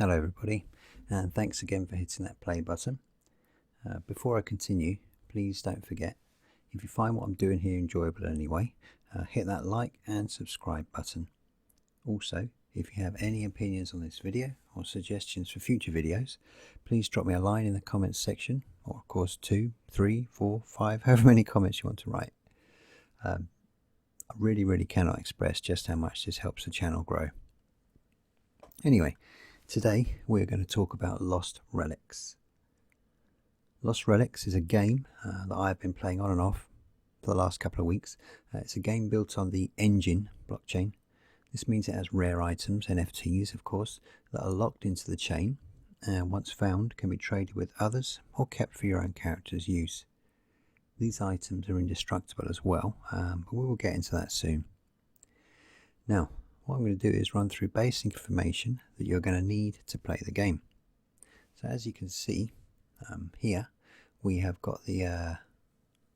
Hello everybody, and thanks again for hitting that play button. Before I continue, please don't forget, if you find what I'm doing here enjoyable in any way, hit that like and subscribe button. Also, if you have any opinions on this video or suggestions for future videos, please drop me a line in the comments section, or of course 2, 3, 4, 5, however many comments you want to write. I really cannot express just how much this helps the channel grow. Anyway, today we're going to talk about Lost Relics. Lost Relics is a game that I've been playing on and off for the last couple of weeks. It's a game built on the Enjin blockchain. This means it has rare items, NFTs of course, that are locked into the chain and once found can be traded with others or kept for your own character's use. These items are indestructible as well, but we will get into that soon. Now, what I'm going to do is run through basic information that you're going to need to play the game. So as you can see here, we have got the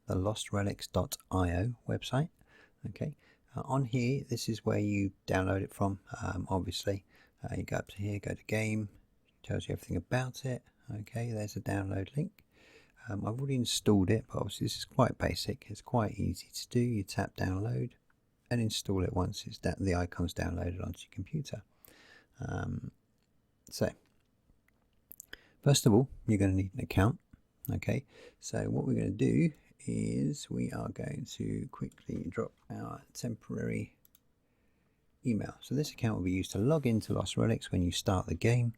lostrelics.io website. Okay, on here, this is where you download it from. Obviously, you go up to here, go to game, tells you everything about it. Okay, there's a download link. I've already installed it, but obviously this is quite basic. It's quite easy to do. You tap download and install it once it's the icon's downloaded onto your computer. So first of all, you're going to need an account. Okay, so what we're going to do is we are going to quickly drop our temporary email. So this account will be used to log into Lost Relics when you start the game.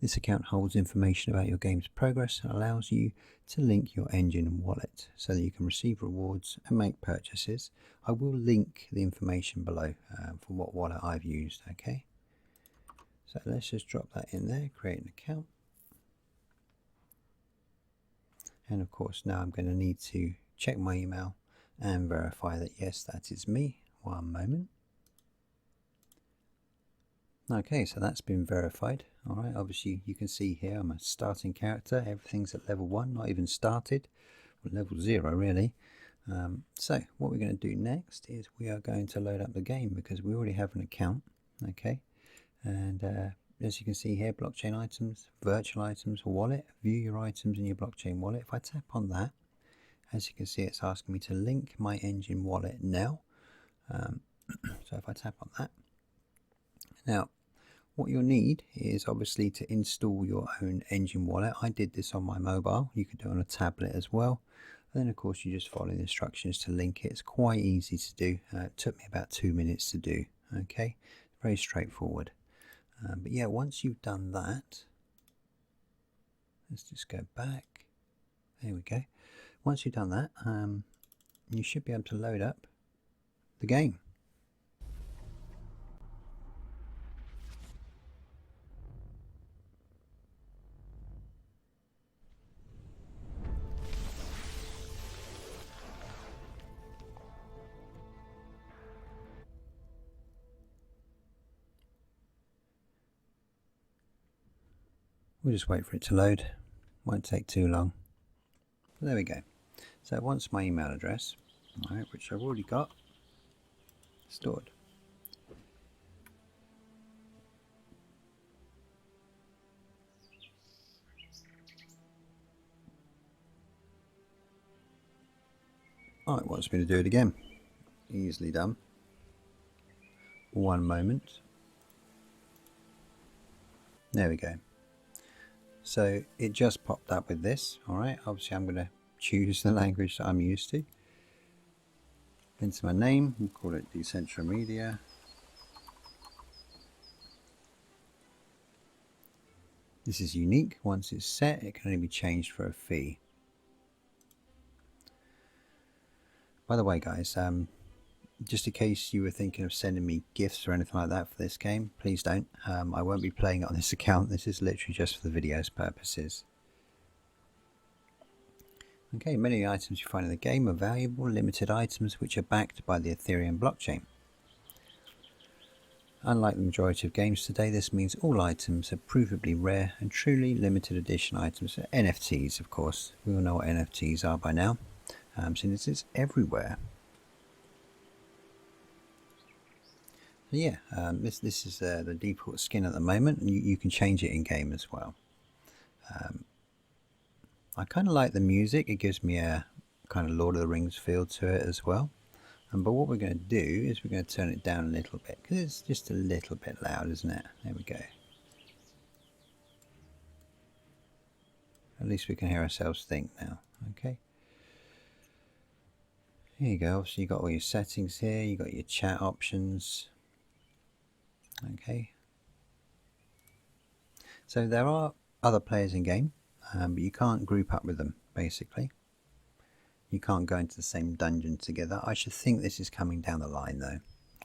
This account holds information about your game's progress and allows you to link your Enjin Wallet so that you can receive rewards and make purchases. I will link the information below for what wallet I've used. Okay, so let's just drop that in there, create an account. And of course now I'm going to need to check my email and verify that yes, that is me. One moment. Okay, so that's been verified. Alright, obviously you can see here I'm a starting character. Everything's at level 1, not even started. Well, level 0 really. So what we're going to do next is we are going to load up the game because we already have an account. Okay, and as you can see here, blockchain items, virtual items, wallet, view your items in your blockchain wallet. If I tap on that, as you can see, it's asking me to link my Enjin Wallet now. So if I tap on that, now what you'll need is obviously to install your own Enjin Wallet. I did this on my mobile. You could do it on a tablet as well. And then of course you just follow the instructions to link it. It's quite easy to do. It took me about 2 minutes to do. Okay, very straightforward. But yeah, once you've done that, let's just go back. There we go. Once you've done that, you should be able to load up the game. We'll just wait for it to load. Won't take too long. There we go. So once my email address, right, which I've already got stored. Oh, it wants me to do it again. Easily done. One moment. There we go. So it just popped up with this. Alright, obviously I'm going to choose the language that I'm used to. Enter my name, we'll call it Decentral Media. This is unique. Once it's set, it can only be changed for a fee. By the way guys, just in case you were thinking of sending me gifts or anything like that for this game, please don't. I won't be playing it on this account. This is literally just for the video's purposes. Okay, many items you find in the game are valuable, limited items which are backed by the Ethereum blockchain. Unlike the majority of games today, this means all items are provably rare and truly limited edition items. NFTs, of course. We all know what NFTs are by now, since it's everywhere. yeah, this is the default skin at the moment, and you can change it in game as well. I kind of like the music. It gives me a kind of Lord of the Rings feel to it as well. But what we're going to do is we're going to turn it down a little bit, because it's just a little bit loud, isn't it? There we go. At least we can hear ourselves think now. Okay. Here you go. So you got all your settings here. You got your chat options. Okay. So there are other players in game, but you can't group up with them. Basically, you can't go into the same dungeon together. I should think this is coming down the line, though.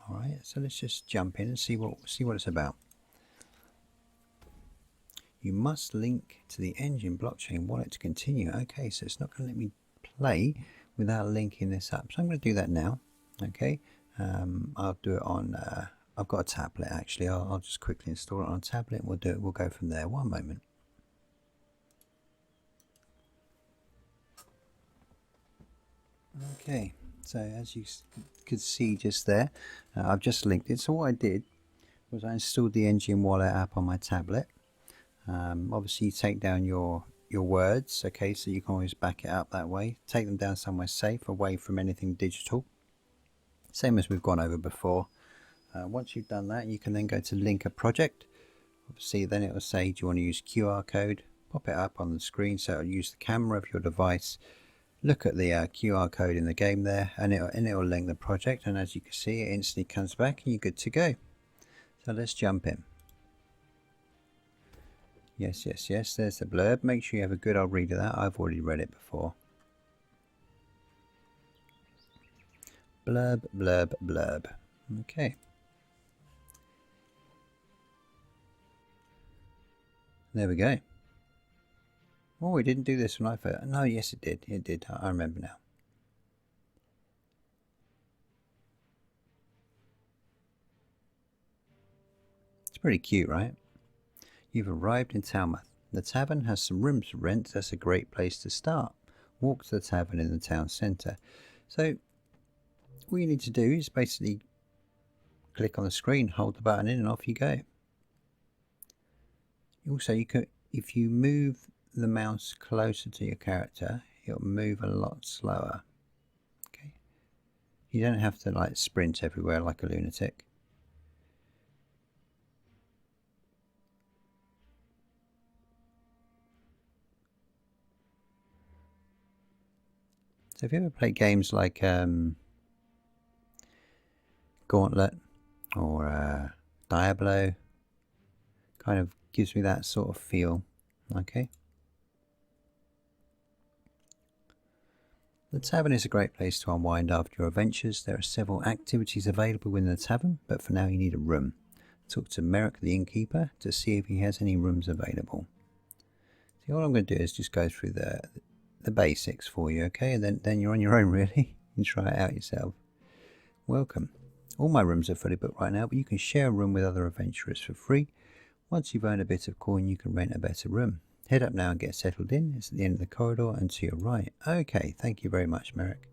All right. So let's just jump in and see what it's about. You must link to the Enjin blockchain wallet to continue. Okay, so it's not going to let me play without linking this up. So I'm going to do that now. Okay, I'll do it on. I've got a tablet actually. I'll just quickly install it on a tablet. We'll do it. We'll go from there. One moment. Okay, so as you could see just there, I've just linked it. So what I did was I installed the Enjin Wallet app on my tablet. Obviously you take down your words, okay, so you can always back it up that way. Take them down somewhere safe, away from anything digital, same as we've gone over before. Once you've done that, you can then go to link a project. Obviously then it will say, do you want to use QR code? Pop it up on the screen, so it'll use the camera of your device, look at the QR code in the game there, and it'll link the project, and as you can see, it instantly comes back and you're good to go. So let's jump in. Yes, there's the blurb. Make sure you have a good old read of that. I've already read it before. Blurb, blurb, blurb. Okay. There we go. Oh, we didn't do this when I first. No, yes it did. It did. I remember now. It's pretty cute, right? You've arrived in Talmouth. The tavern has some rooms for rent. That's a great place to start. Walk to the tavern in the town centre. So all you need to do is basically click on the screen, hold the button in, and off you go. Also, you can, if you move the mouse closer to your character, it'll move a lot slower. Okay, you don't have to like sprint everywhere like a lunatic. So if you ever play games like Gauntlet or Diablo, kind of gives me that sort of feel. Okay. The tavern is a great place to unwind after your adventures. There are several activities available within the tavern, but for now you need a room. Talk to Merrick the innkeeper to see if he has any rooms available. See, all I'm going to do is just go through the basics for you, okay? And then you're on your own, really. You can try it out yourself. Welcome. All my rooms are fully booked right now, but you can share a room with other adventurers for free. Once you've earned a bit of coin, you can rent a better room. Head up now and get settled in. It's at the end of the corridor and to your right. Okay, thank you very much, Merrick.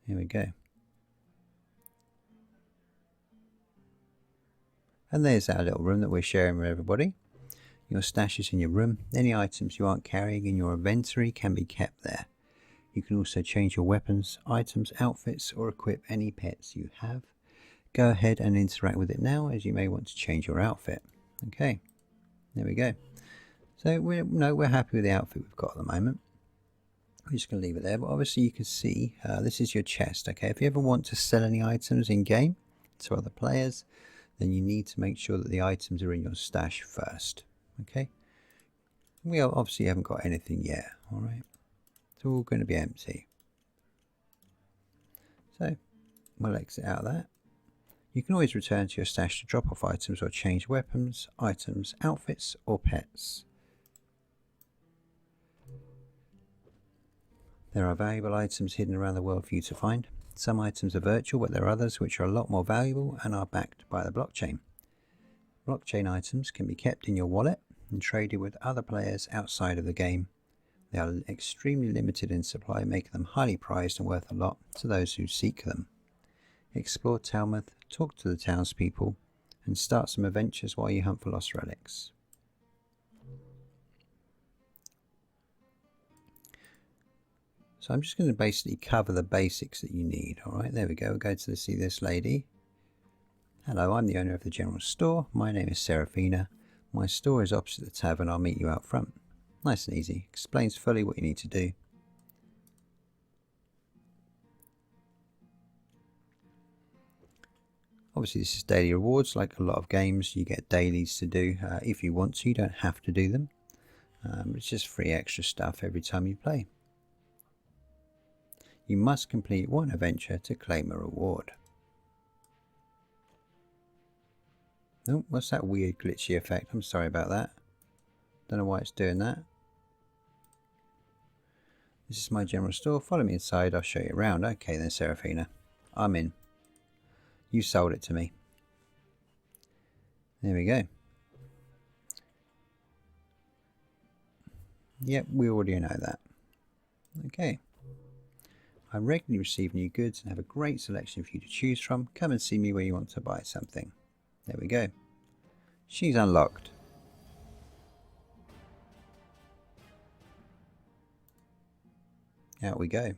Here we go. And there's our little room that we're sharing with everybody. Your stash is in your room. Any items you aren't carrying in your inventory can be kept there. You can also change your weapons, items, outfits, or equip any pets you have. Go ahead and interact with it now, as you may want to change your outfit. Okay, there we go. So we're happy with the outfit we've got at the moment. We're just going to leave it there, but obviously you can see this is your chest. Okay, if you ever want to sell any items in game to other players, then you need to make sure that the items are in your stash first. Okay, we obviously haven't got anything yet. All right, it's all going to be empty. So we'll exit out of that. You can always return to your stash to drop off items or change weapons, items, outfits, or pets. There are valuable items hidden around the world for you to find. Some items are virtual, but there are others which are a lot more valuable and are backed by the blockchain. Blockchain items can be kept in your wallet and traded with other players outside of the game. They are extremely limited in supply, making them highly prized and worth a lot to those who seek them. Explore Talmouth, talk to the townspeople, and start some adventures while you hunt for lost relics. So I'm just going to basically cover the basics that you need. Alright, there we go. We'll go to see this lady. Hello, I'm the owner of the general store. My name is Seraphina. My store is opposite the tavern. I'll meet you out front. Nice and easy. Explains fully what you need to do. Obviously this is daily rewards. Like a lot of games, you get dailies to do if you want to. You don't have to do them. It's just free extra stuff every time you play. You must complete one adventure to claim a reward. Oh, what's that weird glitchy effect? I'm sorry about that. Don't know why it's doing that. This is my general store. Follow me inside. I'll show you around. Okay then, Seraphina. I'm in. You sold it to me. There we go. Yep, we already know that. Okay. I regularly receive new goods and have a great selection for you to choose from. Come and see me where you want to buy something. There we go. She's unlocked. Out we go.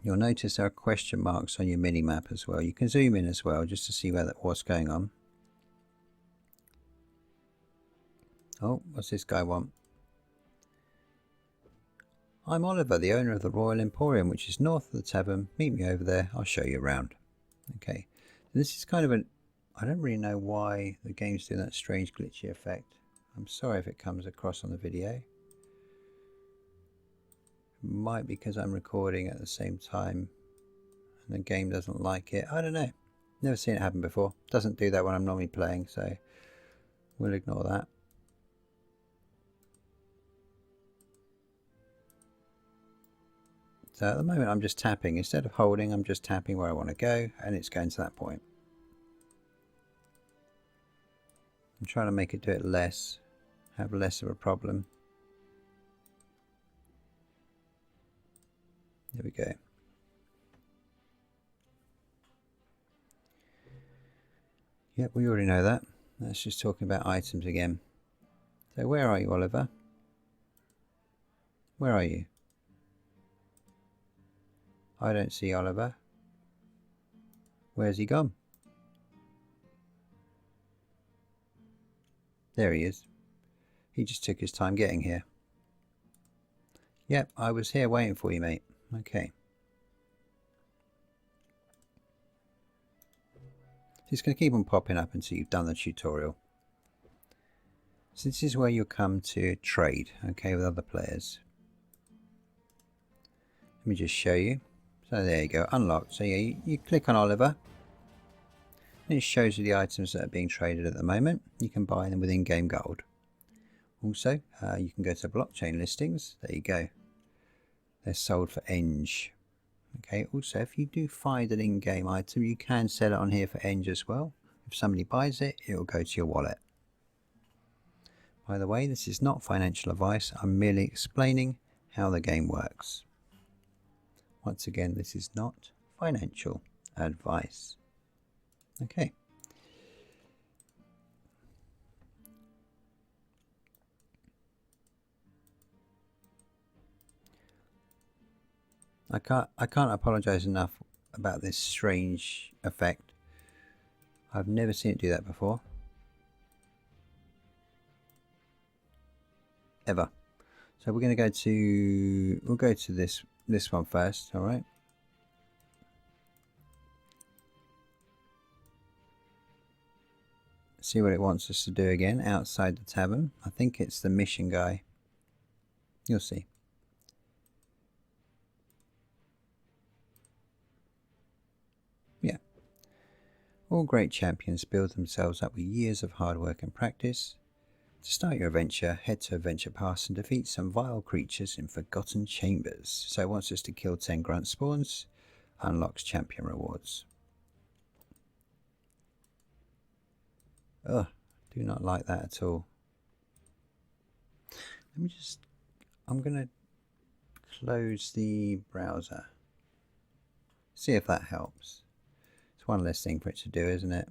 You'll notice there are question marks on your mini-map as well. You can zoom in as well just to see what's going on. Oh, what's this guy want? I'm Oliver, the owner of the Royal Emporium, which is north of the tavern. Meet me over there. I'll show you around. Okay. This is kind of I don't really know why the game's doing that strange glitchy effect. I'm sorry if it comes across on the video. Might be because I'm recording at the same time and the game doesn't like it. I don't know. Never seen it happen before. Doesn't do that when I'm normally playing, so we'll ignore that. So at the moment I'm just tapping. Instead of holding, I'm just tapping where I want to go and it's going to that point. I'm trying to make it do it less, have less of a problem. There we go. Yep, we already know that. That's just talking about items again. So where are you, Oliver? Where are you? I don't see Oliver. Where's he gone? There he is. He just took his time getting here. Yep, I was here waiting for you, mate. Okay. It's going to keep on popping up until you've done the tutorial. So this is where you'll come to trade, okay, with other players. Let me just show you. So there you go, unlocked. So yeah, you click on Oliver. And it shows you the items that are being traded at the moment. You can buy them with in-game gold. Also, you can go to blockchain listings. There you go. They're sold for Enj. Okay, also if you do find an in-game item, you can sell it on here for Enj as well. If somebody buys it, it will go to your wallet. By the way, this is not financial advice. I'm merely explaining how the game works. Once again, this is not financial advice. Okay. I can't apologize enough about this strange effect. I've never seen it do that before. Ever. So we're going to go to, we'll go to this one first, all right? See what it wants us to do again outside the tavern. I think it's the mission guy. You'll see. Yeah. All great champions build themselves up with years of hard work and practice. To start your adventure, head to Adventure Pass and defeat some vile creatures in forgotten chambers. So it wants us to kill 10 grunt spawns, unlocks champion rewards. Ugh, do not like that at all. Let me just, I'm going to close the browser. See if that helps. It's one less thing for it to do, isn't it?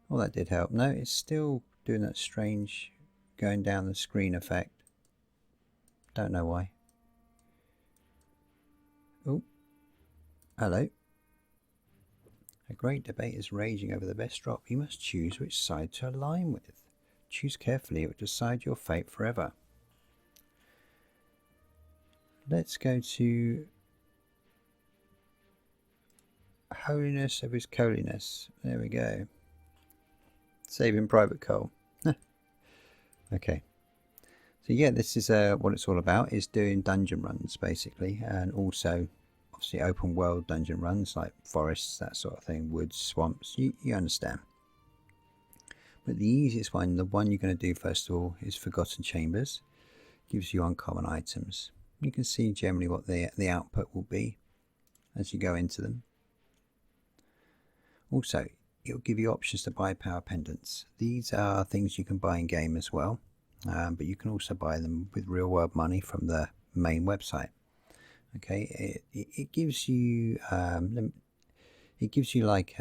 Well, that did help. No, it's still doing that strange going down the screen effect. Don't know why. Oh, hello. A great debate is raging over the best drop. You must choose which side to align with. Choose carefully, it will decide your fate forever. Let's go to Holiness of His Coliness. There we go. Saving Private Coal. Okay. So yeah, this is what it's all about, is doing dungeon runs basically, and also obviously open world dungeon runs like forests, that sort of thing, woods, swamps, you understand. But the easiest one, the one you're going to do first of all, is Forgotten Chambers. Gives you uncommon items. You can see generally what the output will be as you go into them. Also, it will give you options to buy power pendants. These are things you can buy in game as well, but you can also buy them with real world money from the main website. Okay, it gives you like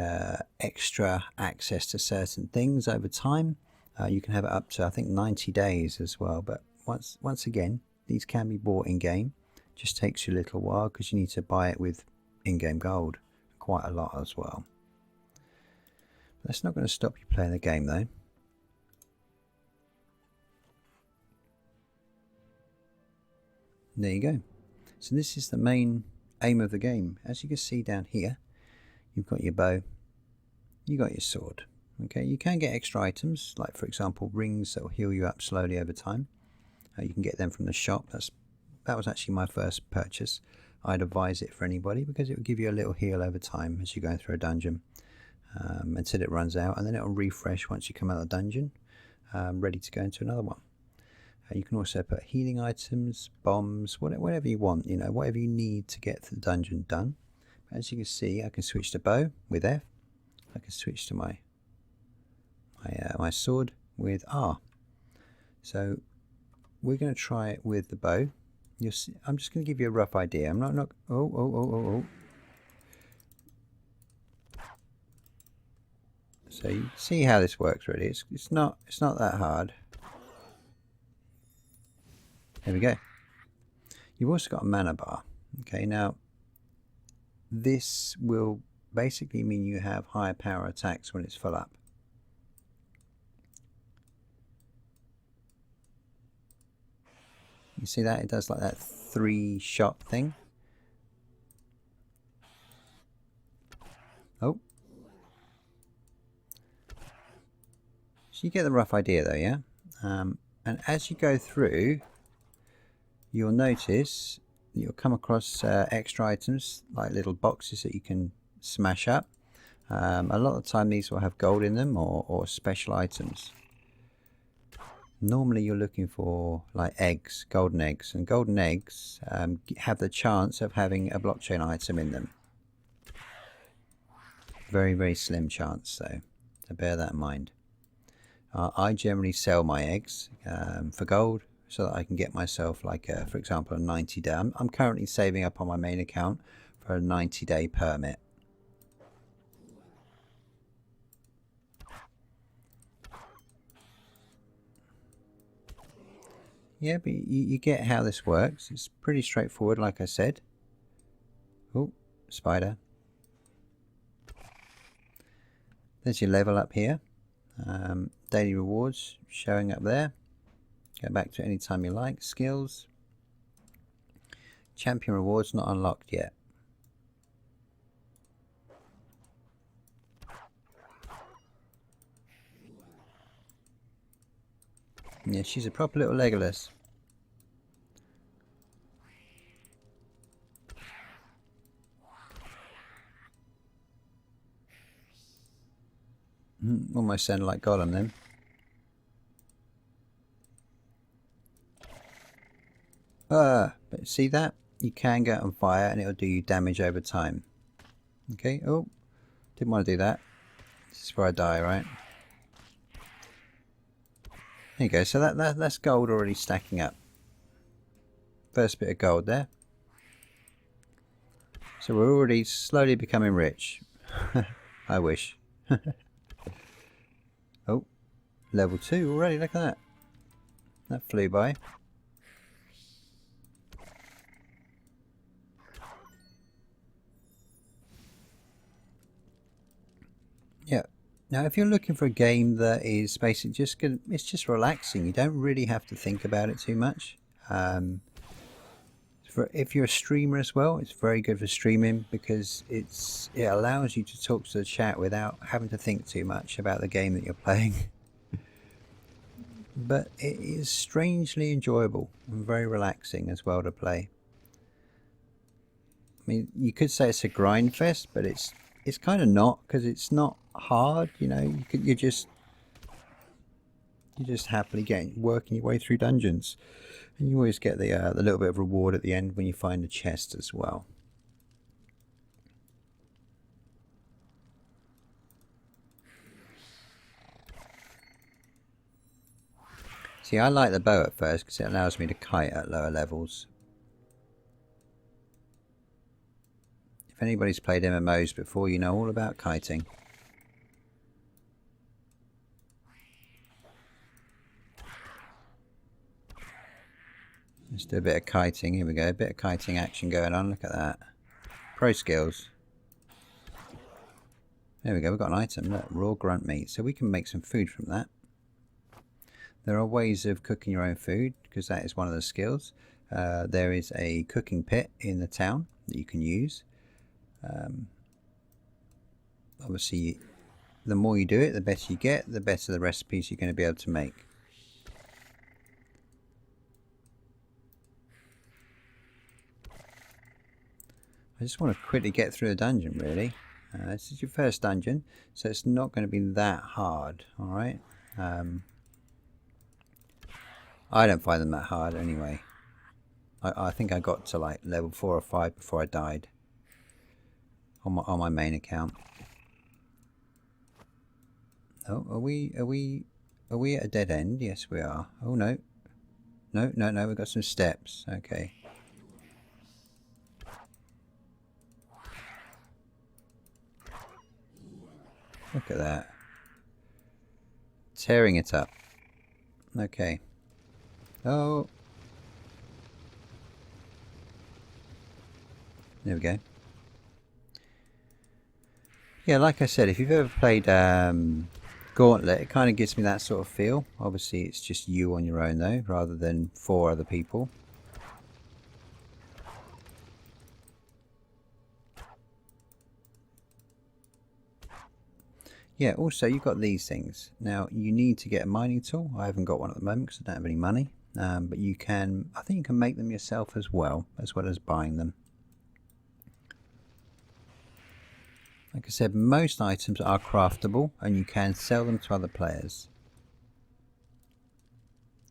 extra access to certain things over time. You can have it up to I think 90 days as well. But once again, these can be bought in game. Just takes you a little while because you need to buy it with in-game gold, quite a lot as well. That's not going to stop you playing the game though. There you go. So this is the main aim of the game. As you can see down here, you've got your bow, you got your sword. Okay, you can get extra items, like for example rings that will heal you up slowly over time. You can get them from the shop. That was actually my first purchase. I'd advise it for anybody because it will give you a little heal over time as you go through a dungeon. Until it runs out, and then it will refresh once you come out of the dungeon, ready to go into another one. You can also put healing items, bombs, whatever you want, you know, whatever you need to get the dungeon done. As you can see, I can switch to bow with F. I can switch to my sword with R. So we're going to try it with the bow. You'll see, I'm just going to give you a rough idea. I'm not. Oh. So you see how this works really. It's not that hard. There we go. You've also got a mana bar. Okay, now this will basically mean you have higher power attacks when it's full up. You see that? It does like that 3-shot thing. Oh. So you get the rough idea though, yeah? And as you go through, you'll notice you'll come across extra items, like little boxes that you can smash up. A lot of the time these will have gold in them or special items. Normally you're looking for like eggs, golden eggs, and golden eggs have the chance of having a blockchain item in them. Very, very slim chance though, so bear that in mind. I generally sell my eggs for gold so that I can get myself like for example a 90-day. I'm currently saving up on my main account for a 90-day permit. Yeah, but you get how this works. It's pretty straightforward, like I said. Oh, spider. There's your level up here. Daily rewards showing up there. Go back to it anytime you like. Skills. Champion rewards not unlocked yet. Yeah, she's a proper little Legolas. Almost sounded like Gollum then. But see that? You can go on fire and it'll do you damage over time. Okay, oh, didn't want to do that. This is where I die, right? There you go, so that's gold already stacking up. First bit of gold there. So we're already slowly becoming rich. I wish. Oh, level 2 already, look at that. That flew by. Yeah. Now if you're looking for a game that is basically just good, it's just relaxing. You don't really have to think about it too much. If you're a streamer as well, it's very good for streaming because it allows you to talk to the chat without having to think too much about the game that you're playing. But it is strangely enjoyable and very relaxing as well to play. I mean, you could say it's a grind fest, but it's kind of not, because it's not hard. You know, you're just happily working your way through dungeons, and you always get the little bit of reward at the end when you find a chest as well. See, I like the bow at first because it allows me to kite at lower levels. If anybody's played MMOs before, you know all about kiting. Let's do a bit of kiting. Here we go. A bit of kiting action going on. Look at that. Pro skills. There we go. We've got an item. Look, raw grunt meat. So we can make some food from that. There are ways of cooking your own food because that is one of the skills. There is a cooking pit in the town that you can use. Obviously, the more you do it, the better you get, the better the recipes you're going to be able to make. I just want to quickly get through the dungeon, really. This is your first dungeon, so it's not going to be that hard, alright? I don't find them that hard anyway. I think I got to like level 4 or 5 before I died on my main account. Oh, are we at a dead end? Yes, we are. Oh no, no, we've got some steps. Okay. Look at that. Tearing it up. Okay. Oh. There we go. Yeah, like I said, if you've ever played Gauntlet, it kind of gives me that sort of feel. Obviously, it's just you on your own, though, rather than 4 other people. Yeah, also, you've got these things. Now, you need to get a mining tool. I haven't got one at the moment because I don't have any money. But you can, I think you can make them yourself as well as buying them. Like I said, most items are craftable and you can sell them to other players.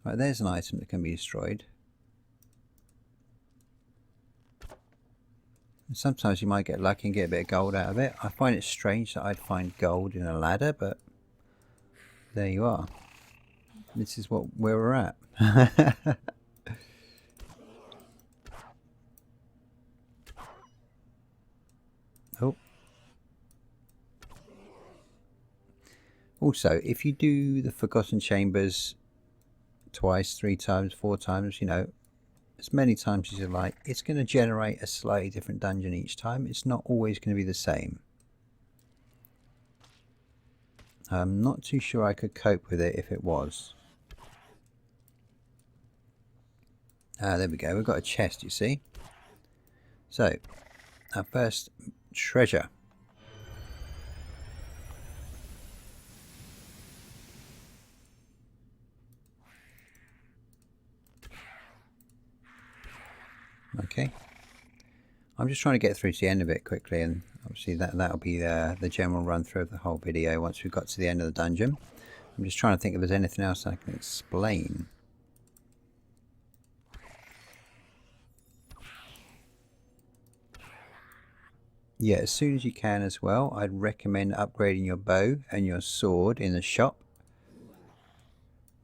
Right, there's an item that can be destroyed. And sometimes you might get lucky and get a bit of gold out of it. I find it strange that I'd find gold in a ladder, but there you are. This is where we're at. Oh. Also, if you do the Forgotten Chambers twice, 3 times, 4 times, you know, as many times as you like, it's going to generate a slightly different dungeon each time. It's not always going to be the same. I'm not too sure I could cope with it if it was. There we go. We've got a chest, you see. So, our first treasure. Okay. I'm just trying to get through to the end of it quickly, and obviously that'll be the general run through of the whole video once we've got to the end of the dungeon. I'm just trying to think if there's anything else I can explain. Yeah, as soon as you can as well, I'd recommend upgrading your bow and your sword in the shop.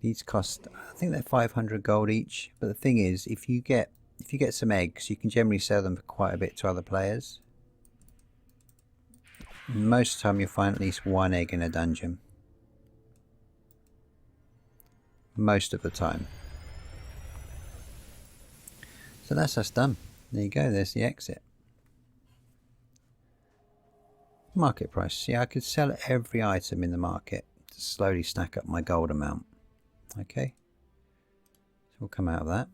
These cost, I think they're 500 gold each, but the thing is, if you get some eggs, you can generally sell them for quite a bit to other players. Most of the time you'll find at least one egg in a dungeon. Most of the time. So that's us done. There you go, there's the exit. Market price. See, I could sell every item in the market to slowly stack up my gold amount. Okay. So we'll come out of that.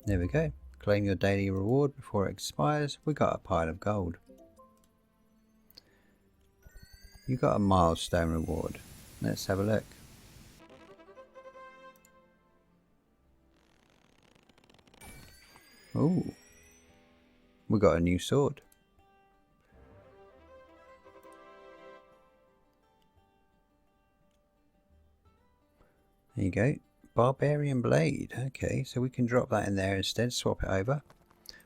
There we go. Claim your daily reward before it expires. We got a pile of gold. You got a milestone reward. Let's have a look. Ooh. We got a new sword. There you go. Barbarian blade. Okay, so we can drop that in there instead, swap it over.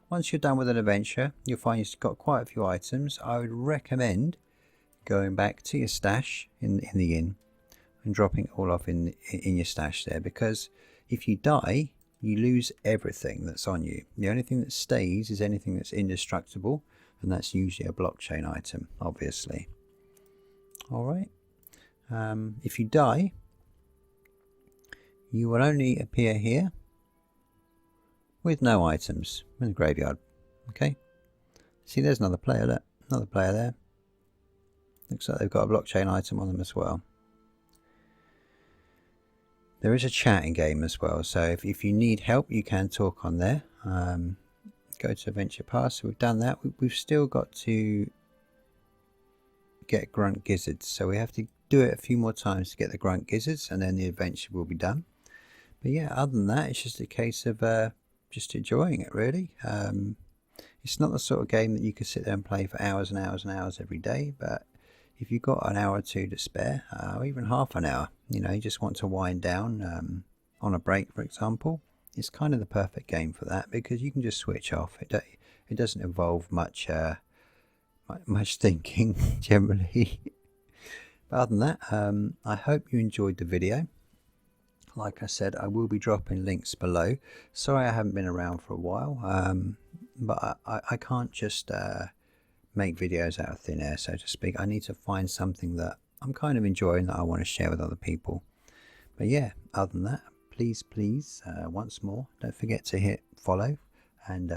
Once you're done with an adventure, you'll find you've got quite a few items. I would recommend going back to your stash in the inn and dropping it all off in your stash there, because if you die, you lose everything that's on you. The only thing that stays is anything that's indestructible, and that's usually a blockchain item, obviously. Alright. If you die, you will only appear here with no items in the graveyard. Okay. See, there's another player. Look, another player there. Looks like they've got a blockchain item on them as well. There is a chat in game as well, so if you need help, you can talk on there. Go to Adventure Pass. So we've done that. We've still got to get grunt gizzards, so we have to do it a few more times to get the grunt gizzards, and then the adventure will be done. But yeah, other than that, it's just a case of just enjoying it, really. It's not the sort of game that you could sit there and play for hours and hours and hours every day, but if you've got an hour or two to spare, or even half an hour, you know, you just want to wind down on a break, for example, it's kind of the perfect game for that, because you can just switch off. It doesn't involve much thinking generally. But other than that, I hope you enjoyed the video. Like I said, I will be dropping links below. Sorry I haven't been around for a while, but I can't just make videos out of thin air, so to speak. I need to find something that I'm kind of enjoying that I want to share with other people. But yeah, other than that, please, once more, don't forget to hit follow and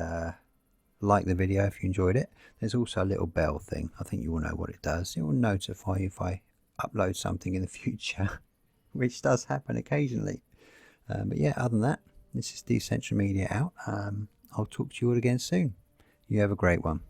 like the video if you enjoyed it. There's also a little bell thing. I think you all know what it does. It will notify you if I upload something in the future, which does happen occasionally. But yeah, other than that, this is Decentral Media out. I'll talk to you all again soon. You have a great one.